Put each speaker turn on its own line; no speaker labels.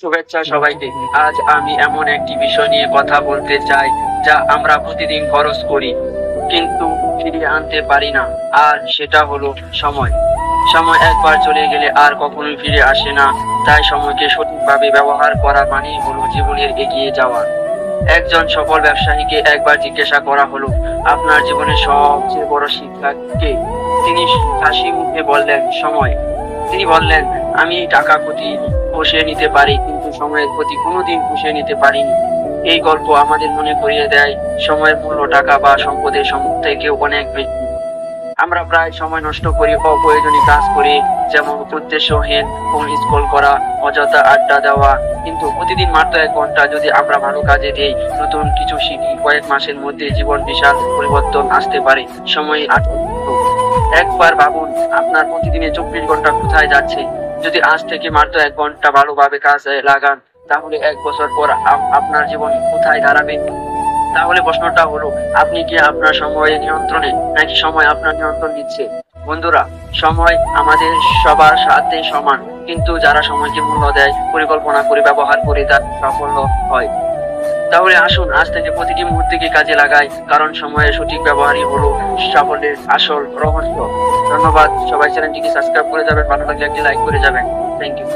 শুভেচ্ছা সবাইকে। আজ আমি এমন একটি বিষয় নিয়ে কথা বলতে চাই যা আমরা প্রতিদিন খরচ করি কিন্তু ফিরিয়ে আনতে পারি না, আর সেটা হলো সময়। সময় একবার চলে গেলে আর কখনোই ফিরে আসে না। তাই সময়কে সঠিকভাবে ব্যবহার করা মানেই হলো জীবনের এগিয়ে যাওয়া। একজন সফল ব্যবসায়ীকে একবার জিজ্ঞাসা করা হলো, আপনার জীবনের সবচেয়ে বড় শিক্ষা কে? তিনি হাসি মুখে বললেন, সময়। তিনি বললেন, আমি টাকা ক্ষতি পুষিয়ে নিতে পারি কিন্তু সময়ের ক্ষতি কোনোদিন পুষিয়ে নিতে পারিনি। এই গল্প আমাদের মনে করিয়ে দেয় সময়ের মূল্য টাকা বা সম্পদের থেকেও অনেক বেশি। আমরা প্রায় সময় নষ্ট করি অপ্রয়োজনীয় কাজ করে, যেমন উদ্দেশ্যহীন ফোন স্ক্রল করা, অযথা আড্ডা দেওয়া। কিন্তু প্রতিদিন মাত্র 1 ঘন্টা যদি আমরা ভালো কাজে দেই, নতুন কিছু শিখি, কয়েক মাসের মধ্যে জীবন বিশাল পরিবর্তন আসতে পারে। সময় একবার ভাবুন, আপনার প্রতিদিনে 24 ঘন্টা কোথায় যাচ্ছে। যদি আজ থেকে মাত্র 1 ঘন্টা ভালোভাবে কাজে লাগান, তাহলে 1 বছর পর আপনার জীবন কোথায় দাঁড়াবে? তাহলে প্রশ্নটা হলো, আপনি কি আপনার সময়ের নিয়ন্ত্রণে, নাকি সময় আপনার নিয়ন্ত্রণ নিচ্ছে? বন্ধুরা, সময় আমাদের সবার সাথে সমান, কিন্তু যারা সময়কে মূল্য দেয়, পরিকল্পনা করে ব্যবহার করে, তার সাফল্য হয়। তাহলে আসুন আজ থেকে প্রতিটি মুহূর্তকে কাজে লাগাই, কারণ সময়ের সঠিক ব্যবহারই হলো সাফল্যের আসল রহস্য। ধন্যবাদ সবাই, চ্যানেলটিকে সাবস্ক্রাইব করে যাবেন, ভালো লাগলে একটি লাইক করে যাবেন। Thank you.